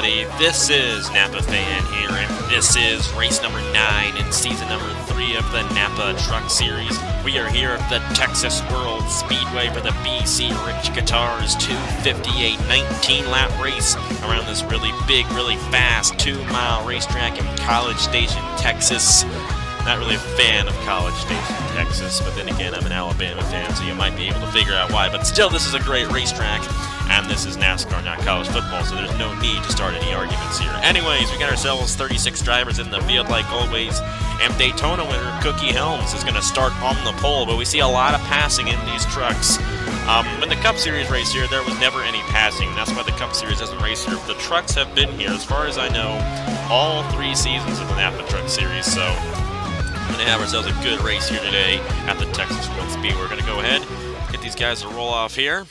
everybody. This is Napa Fan here, and this is race number 9 in season number 3 of the NAPA Truck Series. We are here at the Texas World Speedway for the BC Rich Guitars 258 19-lap race around this really big, really fast 2-mile racetrack in College Station, Texas. Not really a fan of College Station, Texas, but then again, I'm an Alabama fan, so you might be able to figure out why. But still, this is a great racetrack, and this is NASCAR, not college football, so there's no need to start any arguments here. Anyways, we got ourselves 36 drivers in the field like always, and Daytona winner Cookie Helms is going to start on the pole, but we see a lot of passing in these trucks. When the Cup Series race here, there was never any passing, and that's why the Cup Series doesn't race here. The trucks have been here, as far as I know, all 3 seasons of the NAPA Truck Series, so we're going to have ourselves a good race here today at the Texas World Speedway. We're going to go ahead, get these guys to roll off here.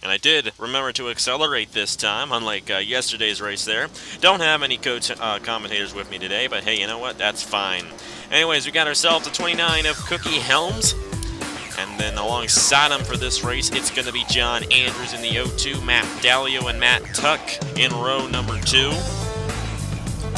And I did remember to accelerate this time, unlike yesterday's race there. Don't have any commentators with me today, but hey, you know what? That's fine. Anyways, we got ourselves a 29 of Cookie Helms. And then alongside him for this race, it's going to be John Andrews in the 02, Matt Dallio and Matt Tuck in row number 2.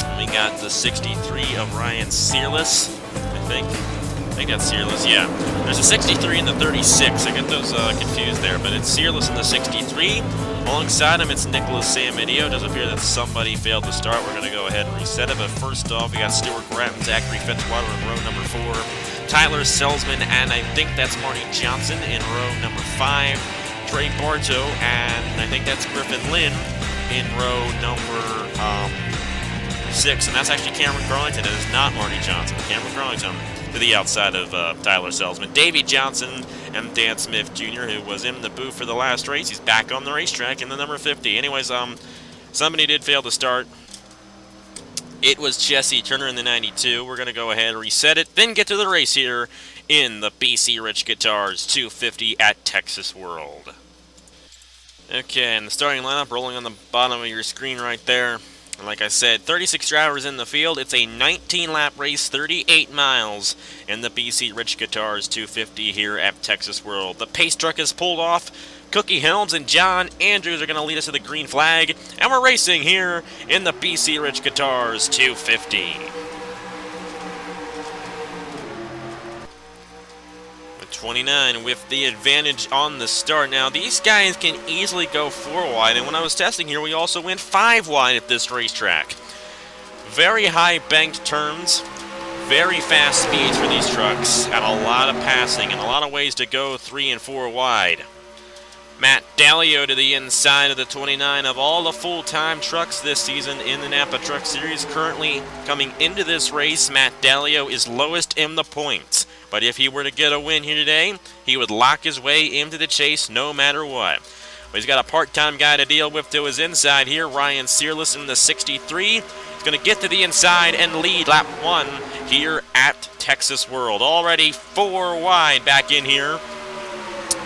And we got the 63 of Ryan Searless, I think that's Searless, yeah. There's a 63 and the 36. I get those confused there, but it's Searless in the 63. Alongside him, it's Nicholas Samidio. It does appear that somebody failed to start. We're going to go ahead and reset it, but first off, we got Stuart Grattan, Zachary Fitzwater in row number 4. Tyler Selzman, and I think that's Marty Johnson in row number 5. Trey Bartow, and I think that's Griffin Lynn in row number 6. And that's actually Cameron Garlington. It is not Marty Johnson. Cameron Garlington to the outside of Tyler Selzman. Davey Johnson and Dan Smith Jr., who was in the booth for the last race. He's back on the racetrack in the number 50. Anyways, somebody did fail to start. It was Jesse Turner in the 92. We're going to go ahead and reset it, then get to the race here in the BC Rich Guitars 250 at Texas World. Okay, and the starting lineup rolling on the bottom of your screen right there. And like I said, 36 drivers in the field. It's a 19-lap race, 38 miles in the BC Rich Guitars 250 here at Texas World. The pace truck is pulled off. Cookie Helms and John Andrews are going to lead us to the green flag. And we're racing here in the BC Rich Guitars 250. 29 with the advantage on the start. Now, these guys can easily go 4 wide, and when I was testing here, we also went 5 wide at this racetrack. Very high banked turns, very fast speeds for these trucks, and a lot of passing, and a lot of ways to go 3 and 4 wide. Matt Dallio to the inside of the 29 of all the full-time trucks this season in the NAPA Truck Series. Currently coming into this race, Matt Dallio is lowest in the points. But if he were to get a win here today, he would lock his way into the chase no matter what. But he's got a part-time guy to deal with to his inside here, Ryan Searless in the 63. He's going to get to the inside and lead lap 1 here at Texas World. Already 4 wide back in here,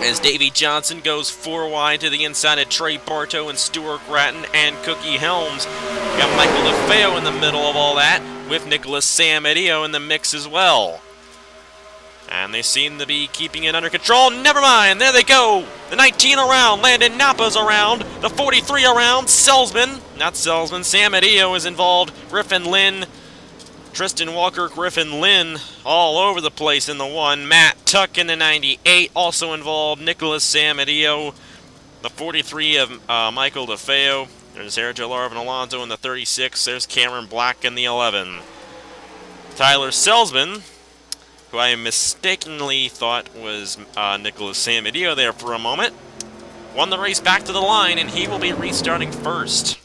as Davey Johnson goes 4 wide to the inside of Trey Bartow and Stuart Grattan and Cookie Helms. We got Michael DeFeo in the middle of all that, with Nicholas Samidio in the mix as well. And they seem to be keeping it under control. Never mind, there they go. The 19 around, Landon Napa's around. The 43 around, Samidio is involved. Griffin Lynn, Tristan Walker, Griffin Lynn, all over the place in the 1. Matt Tuck in the 98, also involved. Nicholas Samidio, the 43 of Michael DeFeo. There's Sergio Larvin Alonso in the 36. There's Cameron Black in the 11. Tyler Selzman, who I mistakenly thought was Nicholas Samidio there for a moment, won the race back to the line, and he will be restarting first.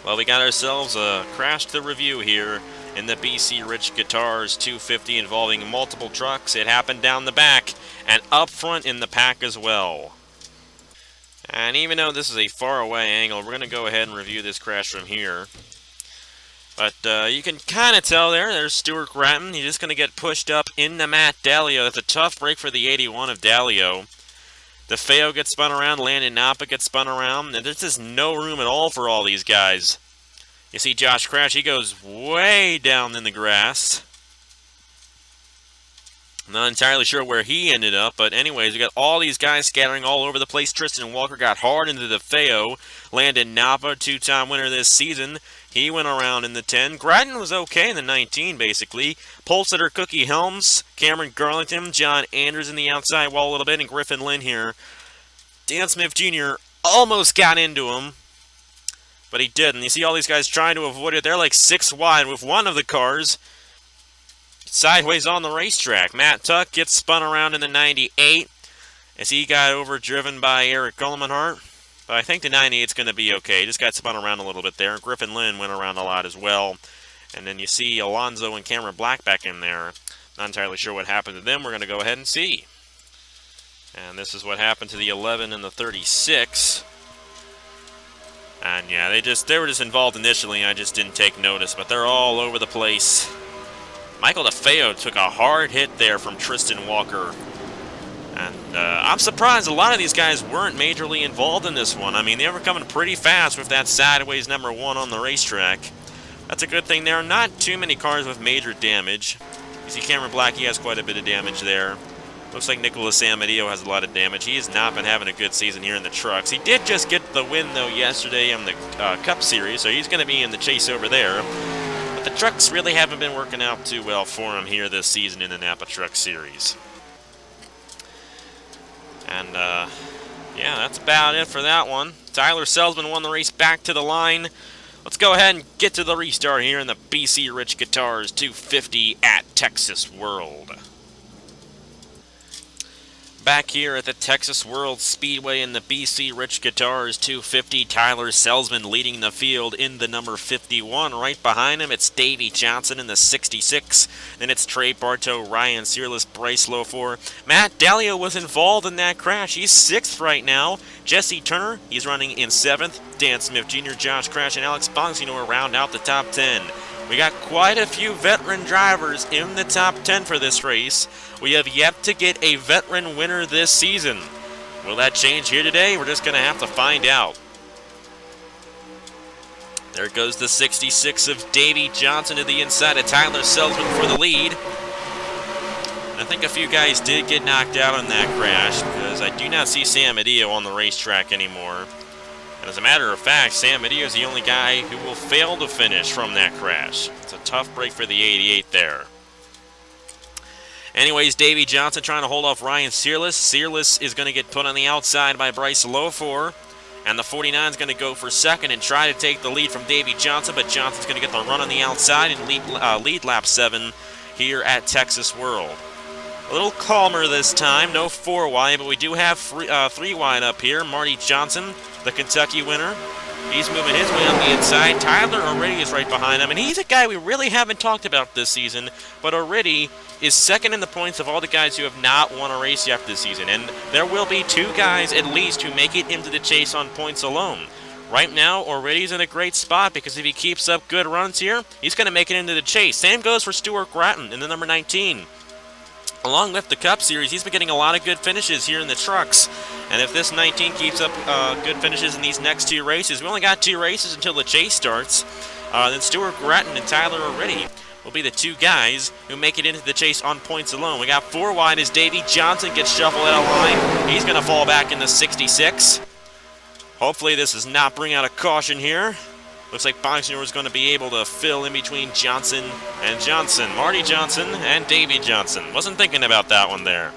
Well, we got ourselves a crash to review here in the BC Rich Guitars 250 involving multiple trucks. It happened down the back and up front in the pack as well. And even though this is a far away angle, we're going to go ahead and review this crash from here. But you can kind of tell there's Stuart Grattan. He's just going to get pushed up into Matt Dallio. That's a tough break for the 81 of Dallio. DeFeo gets spun around. Landon Napa gets spun around. And there's just no room at all for all these guys. You see Josh Crash. He goes way down in the grass. Not entirely sure where he ended up, but anyways, we got all these guys scattering all over the place. Tristan Walker got hard into the Feo. Landon Napa, two-time winner this season. He went around in the 10. Grattan was okay in the 19, basically. Polsetter, Cookie Helms, Cameron Garlington, John Anders in the outside wall a little bit, and Griffin Lynn here. Dan Smith Jr. almost got into him, but he didn't. You see all these guys trying to avoid it. They're like 6 wide with one of the cars sideways on the racetrack. Matt Tuck gets spun around in the 98 as he got overdriven by Eric Gullimanhart. But I think the 98's going to be okay. Just got spun around a little bit there. Griffin Lynn went around a lot as well. And then you see Alonzo and Cameron Black back in there. Not entirely sure what happened to them. We're going to go ahead and see. And this is what happened to the 11 and the 36. And yeah, they were just involved initially. I just didn't take notice. But they're all over the place. Michael DeFeo took a hard hit there from Tristan Walker. And I'm surprised a lot of these guys weren't majorly involved in this one. I mean, they were coming pretty fast with that sideways number 1 on the racetrack. That's a good thing there. Not too many cars with major damage. You see Cameron Black, he has quite a bit of damage there. Looks like Nicholas Amadio has a lot of damage. He has not been having a good season here in the trucks. He did just get the win, though, yesterday in the Cup Series, so he's going to be in the chase over there. The trucks really haven't been working out too well for him here this season in the NAPA Truck Series. And, yeah, that's about it for that one. Tyler Selzman won the race back to the line. Let's go ahead and get to the restart here in the BC Rich Guitars 250 at Texas World. Back here at the Texas World Speedway in the BC Rich Guitars 250, Tyler Selzman leading the field in the number 51. Right behind him, it's Davey Johnson in the 66. Then it's Trey Bartow, Ryan Searless, Bryce Lofor. Matt Dalio was involved in that crash. He's 6th right now. Jesse Turner, he's running in 7th. Dan Smith Jr., Josh Crash, and Alex Bongino will round out the top 10. We got quite a few veteran drivers in the top 10 for this race. We have yet to get a veteran winner this season. Will that change here today? We're just going to have to find out. There goes the 66 of Davey Johnson to the inside of Tyler Selzman for the lead. I think a few guys did get knocked out on that crash because I do not see Sam Adio on the racetrack anymore. And as a matter of fact, Sam Adio is the only guy who will fail to finish from that crash. It's a tough break for the 88 there. Anyways, Davey Johnson trying to hold off Ryan Searless. Searless is going to get put on the outside by Bryce Lofor. And the 49 is going to go for second and try to take the lead from Davey Johnson. But Johnson's going to get the run on the outside and lead lap 7 here at Texas World. A little calmer this time. No 4 wide, but we do have 3 wide up here. Marty Johnson, the Kentucky winner. He's moving his way on the inside. Tyler already is right behind him, and he's a guy we really haven't talked about this season, but already is second in the points of all the guys who have not won a race yet this season. And there will be 2 guys at least who make it into the chase on points alone. Right now, O'Reilly's in a great spot because if he keeps up good runs here, he's going to make it into the chase. Same goes for Stuart Grattan in the number 19. Along with the Cup Series, he's been getting a lot of good finishes here in the trucks. And if this 19 keeps up good finishes in these next 2 races, we only got 2 races until the chase starts, then Stuart Grattan and Tyler O'Reilly will be the 2 guys who make it into the chase on points alone. We got 4 wide as Davey Johnson gets shuffled out of line. He's going to fall back in the 66. Hopefully this does not bring out a caution here. Looks like Bongino is going to be able to fill in between Johnson and Johnson. Marty Johnson and Davey Johnson. Wasn't thinking about that one there.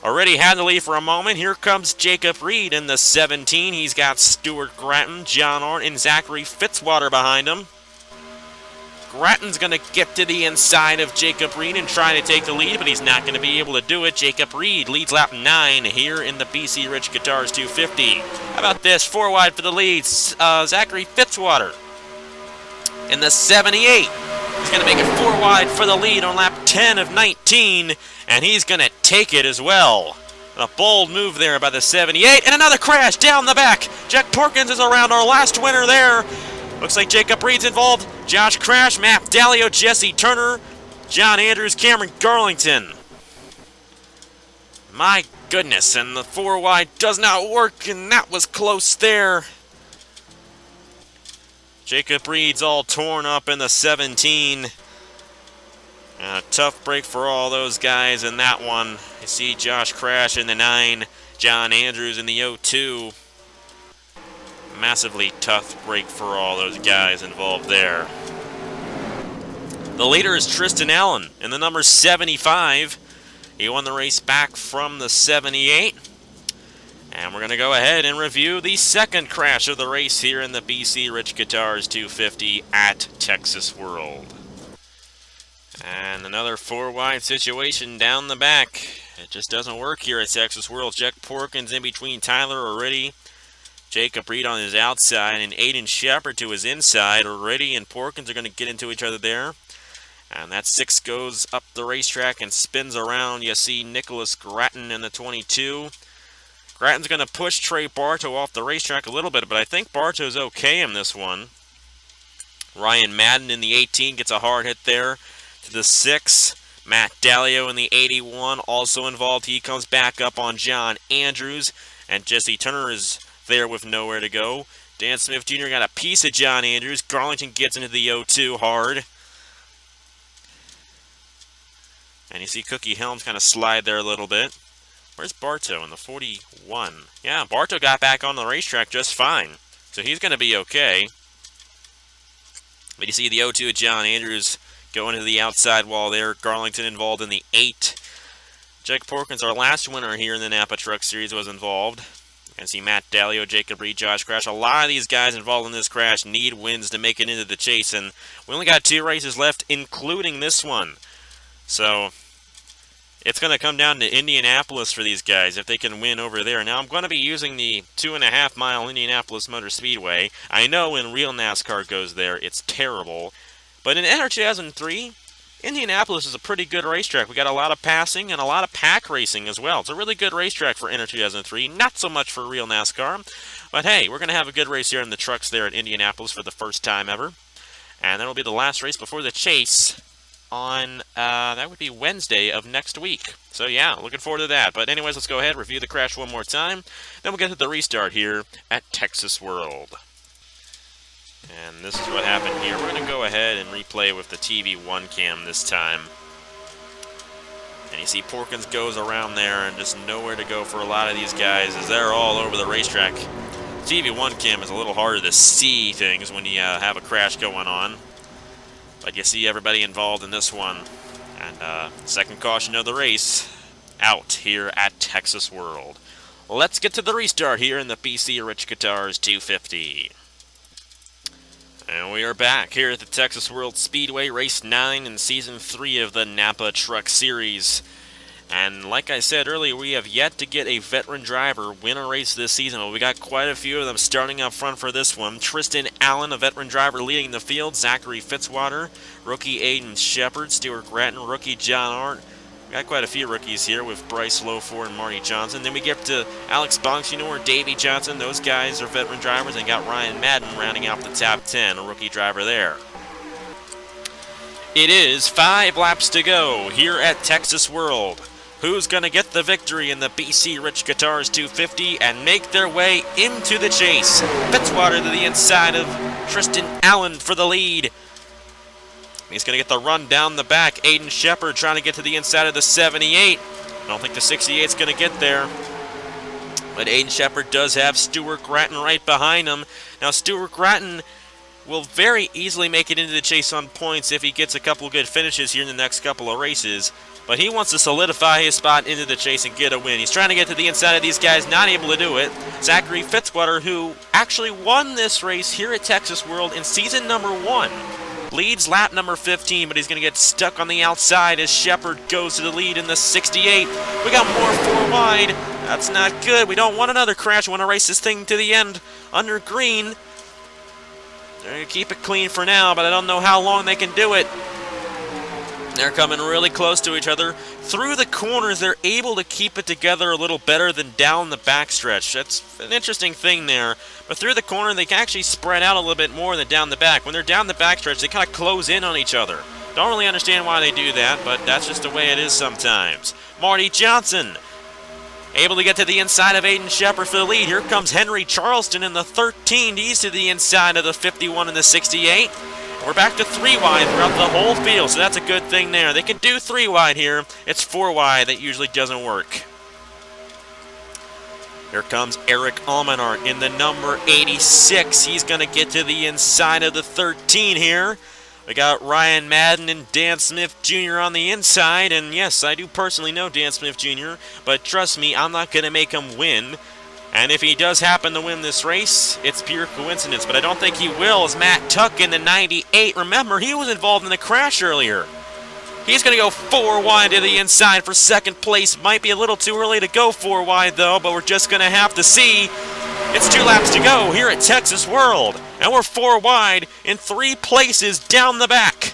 Already had the lead for a moment. Here comes Jacob Reed in the 17. He's got Stuart Grattan, John Arndt, and Zachary Fitzwater behind him. Grattan's going to get to the inside of Jacob Reed and try to take the lead, but he's not going to be able to do it. Jacob Reed leads lap 9 here in the BC Rich Guitars 250. How about this? 4 wide for the lead. Zachary Fitzwater in the 78. He's going to make it 4 wide for the lead on lap 10 of 19, and he's going to take it as well. A bold move there by the 78, and another crash down the back. Jack Porkins is around, our last winner there. Looks like Jacob Reed's involved. Josh Crash, Matt Dalio, Jesse Turner, John Andrews, Cameron Garlington. My goodness, and the 4 wide does not work, and that was close there. Jacob Reed's all torn up in the 17. Tough break for all those guys in that one. You see Josh Crash in the 9, John Andrews in the 02. Massively tough break for all those guys involved there. The leader is Tristan Allen in the number 75. He won the race back from the 78. And we're going to go ahead and review the second crash of the race here in the BC Rich Guitars 250 at Texas World. And another 4-wide situation down the back. It just doesn't work here at Texas World. Jack Porkins in between Tyler already. Jacob Reed on his outside and Aiden Shepard to his inside. Already and Porkins are going to get into each other there. And that 6 goes up the racetrack and spins around. You see Nicholas Gratton in the 22. Gratton's going to push Trey Bartow off the racetrack a little bit, but I think Bartow's okay in this one. Ryan Madden in the 18 gets a hard hit there to the 6. Matt Dallio in the 81 also involved. He comes back up on John Andrews, and Jesse Turner is there with nowhere to go. Dan Smith Jr. got a piece of John Andrews. Garlington gets into the 0-2 hard. And you see Cookie Helms kind of slide there a little bit. Where's Bartow in the 41? Yeah, Bartow got back on the racetrack just fine. So he's going to be okay. But you see the 0-2 of John Andrews going to the outside wall there. Garlington involved in the 8. Jack Porkins, our last winner here in the NAPA Truck Series, was involved. You can see Matt Dallio, Jacob Reed, Josh Crash. A lot of these guys involved in this crash need wins to make it into the chase. And we only got 2 races left, including this one. So it's going to come down to Indianapolis for these guys if they can win over there. Now, I'm going to be using the 2.5-mile Indianapolis Motor Speedway. I know when real NASCAR goes there, it's terrible. But in NR 2003, Indianapolis is a pretty good racetrack. We got a lot of passing and a lot of pack racing as well. It's a really good racetrack for NR 2003. Not so much for real NASCAR. But hey, we're going to have a good race here in the trucks there at Indianapolis for the first time ever. And that'll be the last race before the chase on, that would be Wednesday of next week. So yeah, looking forward to that. But anyways, let's go ahead, review the crash one more time. Then we'll get to the restart here at Texas World. And this is what happened here. We're going to go ahead and replay with the TV1 cam this time. And you see Porkins goes around there and just nowhere to go for a lot of these guys as they're all over the racetrack. TV1 cam is a little harder to see things when you have a crash going on. But you see everybody involved in this one. And second caution of the race out here at Texas World. Let's get to the restart here in the BC Rich Guitars 250. And we are back here at the Texas World Speedway, Race 9 in Season 3 of the NAPA Truck Series. And like I said earlier, we have yet to get a veteran driver win a race this season. But we got quite a few of them starting up front for this one. Tristan Allen, a veteran driver, leading the field. Zachary Fitzwater, rookie Aiden Shepard, Stuart Gratton, rookie John Art. We got quite a few rookies here with Bryce Lofor and Marty Johnson. Then we get to Alex Bonsignor, Davey Johnson. Those guys are veteran drivers. And got Ryan Madden rounding out the top 10, a rookie driver there. It is 5 laps to go here at Texas World. Who's going to get the victory in the BC Rich Guitars 250 and make their way into the chase? Fitzwater to the inside of Tristan Allen for the lead. He's going to get the run down the back. Aiden Shepard trying to get to the inside of the 78. I don't think the 68 is going to get there. But Aiden Shepard does have Stuart Gratton right behind him. Now, Stuart Gratton will very easily make it into the chase on points if he gets a couple good finishes here in the next couple of races. But he wants to solidify his spot into the chase and get a win. He's trying to get to the inside of these guys, not able to do it. Zachary Fitzwater, who actually won this race here at Texas World in season number 1. Leads lap number 15, but he's going to get stuck on the outside as Shepard goes to the lead in the 68. We got more 4 wide. That's not good. We don't want another crash. We want to race this thing to the end under green. They're going to keep it clean for now, but I don't know how long they can do it. They're coming really close to each other. Through the corners, they're able to keep it together a little better than down the backstretch. That's an interesting thing there. But through the corner, they can actually spread out a little bit more than down the back. When they're down the backstretch, they kind of close in on each other. Don't really understand why they do that, but that's just the way it is sometimes. Marty Johnson able to get to the inside of Aiden Shepard for the lead. Here comes Henry Charleston in the 13. He's to the inside of the 51 and the 68. We're back to 3 wide throughout the whole field, so that's a good thing there. They can do 3 wide here. It's 4 wide that usually doesn't work. Here comes Eric Almenart in the number 86. He's going to get to the inside of the 13 here. We got Ryan Madden and Dan Smith Jr. on the inside, and yes, I do personally know Dan Smith Jr., but trust me, I'm not going to make him win. And if he does happen to win this race, it's pure coincidence, but I don't think he will, as Matt Tuck in the 98. Remember, he was involved in the crash earlier. He's going to go 4 wide to the inside for second place. Might be a little too early to go 4 wide, though, but we're just going to have to see. It's 2 laps to go here at Texas World, and we're 4 wide in 3 places down the back.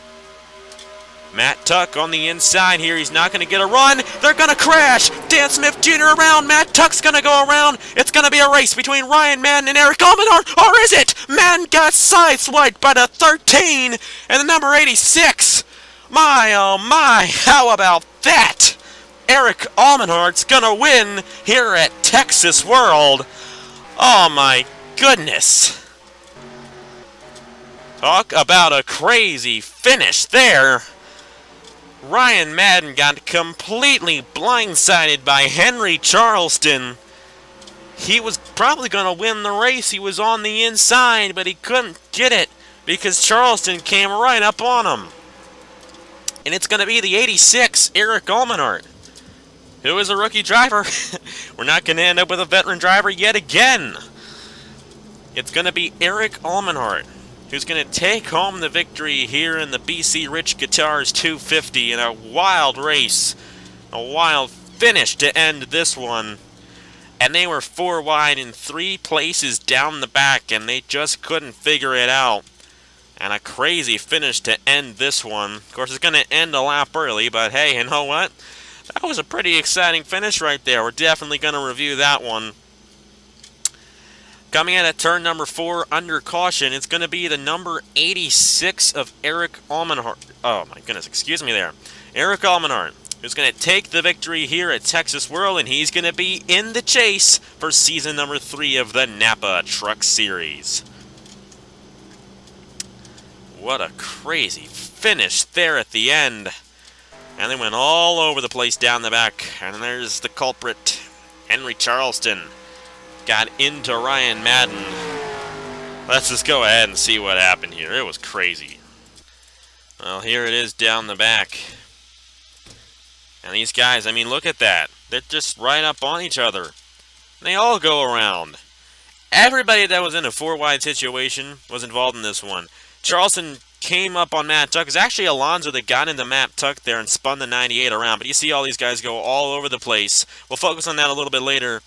Matt Tuck on the inside here. He's not going to get a run. They're going to crash. Dan Smith Jr. around. Matt Tuck's going to go around. It's going to be a race between Ryan Madden and Eric Almenart. Or is it? Madden got sideswiped by the 13 and the number 86. My, oh my. How about that? Eric Almenart's going to win here at Texas World. Oh my goodness. Talk about a crazy finish there. Ryan Madden got completely blindsided by Henry Charleston. He was probably going to win the race. He was on the inside, but he couldn't get it because Charleston came right up on him. And it's going to be the 86, Eric Almenart, who is a rookie driver. We're not going to end up with a veteran driver yet again. It's going to be Eric Almenart, who's going to take home the victory here in the BC Rich Guitars 250 in a wild race, a wild finish to end this one. And they were 4 wide in 3 places down the back, and they just couldn't figure it out. And a crazy finish to end this one. Of course, it's going to end a lap early, but hey, you know what? That was a pretty exciting finish right there. We're definitely going to review that one. Coming in at turn number 4 under caution, it's going to be the number 86 of Eric Almenart. Oh my goodness, excuse me there. Eric Almenart, who's going to take the victory here at Texas World, and he's going to be in the chase for season number 3 of the NAPA Truck Series. What a crazy finish there at the end. And they went all over the place down the back. And there's the culprit, Henry Charleston. Got into Ryan Madden. Let's just go ahead and see what happened here. It was crazy. Well, here it is down the back. And these guys, I mean, look at that. They're just right up on each other. They all go around. Everybody that was in a 4 wide situation was involved in this one. Charleston came up on Matt Tuck. It was actually Alonso that got into Matt Tuck there and spun the 98 around. But you see all these guys go all over the place. We'll focus on that a little bit later.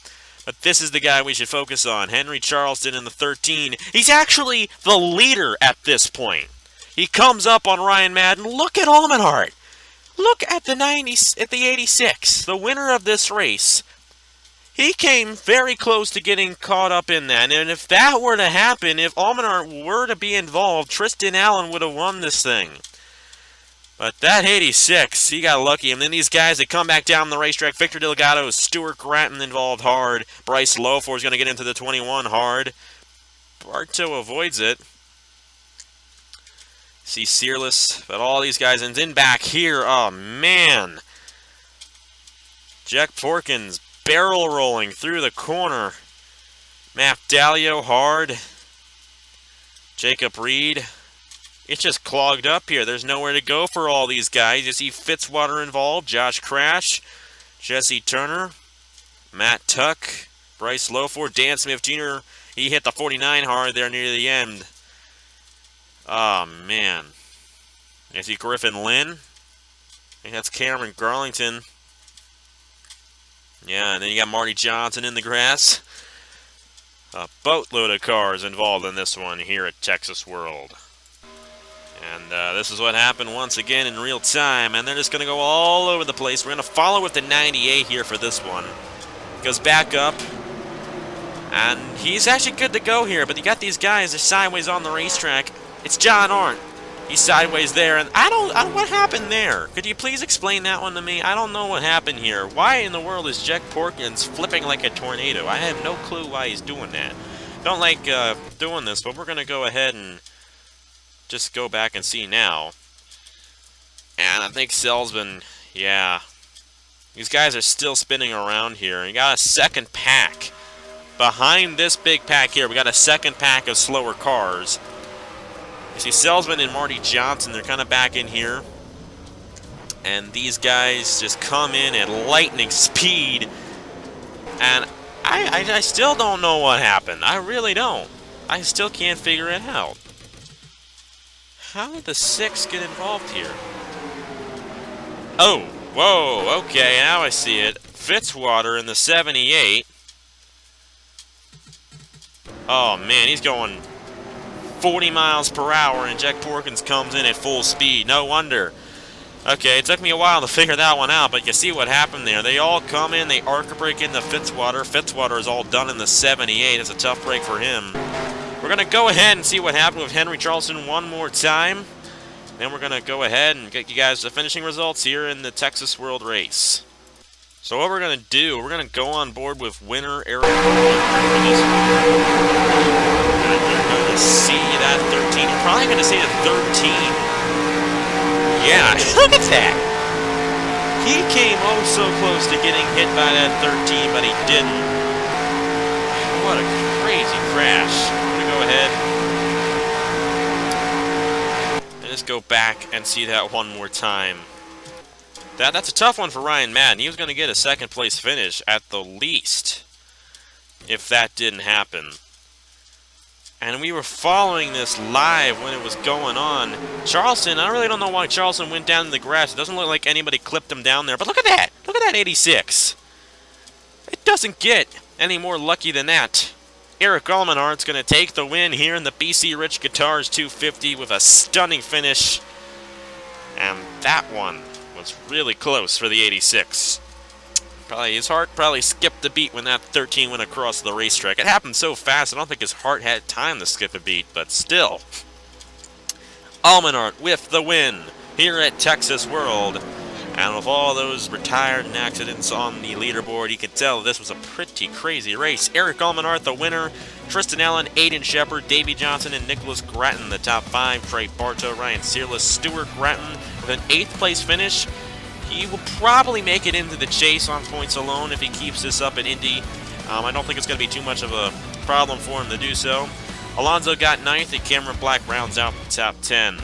But this is the guy we should focus on. Henry Charleston in the 13. He's actually the leader at this point. He comes up on Ryan Madden. Look at Almenart. Look at the 86, the winner of this race. He came very close to getting caught up in that. And if that were to happen, if Almenart were to be involved, Tristan Allen would have won this thing. But that 86, he got lucky. And then these guys that come back down the racetrack, Victor Delgado, Stuart Gratton involved hard. Bryce Lofor is going to get into the 21 hard. Bartow avoids it. See Searless, but all these guys, and then back here, oh man. Jack Porkins barrel rolling through the corner. Matt Dalio hard. Jacob Reed. It's just clogged up here. There's nowhere to go for all these guys. You see Fitzwater involved, Josh Crash, Jesse Turner, Matt Tuck, Bryce Lofor, Dan Smith Jr. He hit the 49 hard there near the end. Oh, man. You see Griffin Lynn. I think that's Cameron Garlington. Yeah, and then you got Marty Johnson in the grass. A boatload of cars involved in this one here at Texas World. And this is what happened once again in real time. And they're just going to go all over the place. We're going to follow with the 98 here for this one. Goes back up. And he's actually good to go here. But you got these guys, they're sideways on the racetrack. It's John Arndt. He's sideways there. And I don't what happened there? Could you please explain that one to me? I don't know what happened here. Why in the world is Jack Porkins flipping like a tornado? I have no clue why he's doing that. Don't like doing this, but we're going to go ahead and just go back and see now. And I think Salesman, yeah. These guys are still spinning around here. You got a second pack. Behind this big pack here, we got a second pack of slower cars. You see Salesman and Marty Johnson, they're kind of back in here. And these guys just come in at lightning speed. And I still don't know what happened. I really don't. I still can't figure it out. How did the 6 get involved here? Oh, whoa, okay, now I see it. Fitzwater in the 78. Oh, man, he's going 40 miles per hour, and Jack Porkins comes in at full speed. No wonder. Okay, it took me a while to figure that one out, but you see what happened there. They all come in, they arc brake into Fitzwater. Fitzwater is all done in the 78. It's a tough break for him. We're going to go ahead and see what happened with Henry Charleston one more time. Then we're going to go ahead and get you guys the finishing results here in the Texas World Race. So what we're going to do, we're going to go on board with winner Eric Coleman for this one. You're going to see that 13. You're probably going to see the 13. Yeah, look at that. He came oh so close to getting hit by that 13, but he didn't. What a crazy crash. I'm going to go ahead and just go back and see that one more time. That's a tough one for Ryan Madden. He was going to get a second place finish at the least if that didn't happen. And we were following this live when it was going on. Charleston, I really don't know why Charleston went down in the grass. It doesn't look like anybody clipped him down there. But look at that. Look at that 86. It doesn't get any more lucky than that. Eric Almenart's going to take the win here in the BC Rich Guitars 250 with a stunning finish. And that one was really close for the 86. Probably his heart probably skipped a beat when that 13 went across the racetrack. It happened so fast, I don't think his heart had time to skip a beat, but still. Almenart with the win here at Texas World. And with all those retired and accidents on the leaderboard, you can tell this was a pretty crazy race. Eric Almenart, the winner. Tristan Allen, Aiden Shepard, Davey Johnson, and Nicholas Gratton, the top 5. Trey Bartow, Ryan Searless, Stuart Gratton with an 8th place finish. He will probably make it into the chase on points alone if he keeps this up at Indy. I don't think it's going to be too much of a problem for him to do so. Alonso got 9th, and Cameron Black rounds out the top 10.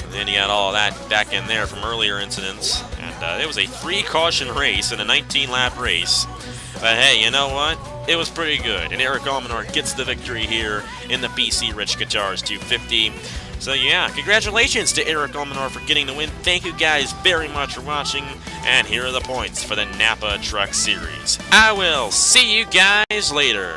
And then you got all that back in there from earlier incidents. And it was a 3-caution race and a 19-lap race. But hey, you know what? It was pretty good. And Eric Almenart gets the victory here in the BC Rich Guitars 250. So yeah, congratulations to Eric Almenart for getting the win. Thank you guys very much for watching. And here are the points for the NAPA Truck Series. I will see you guys later.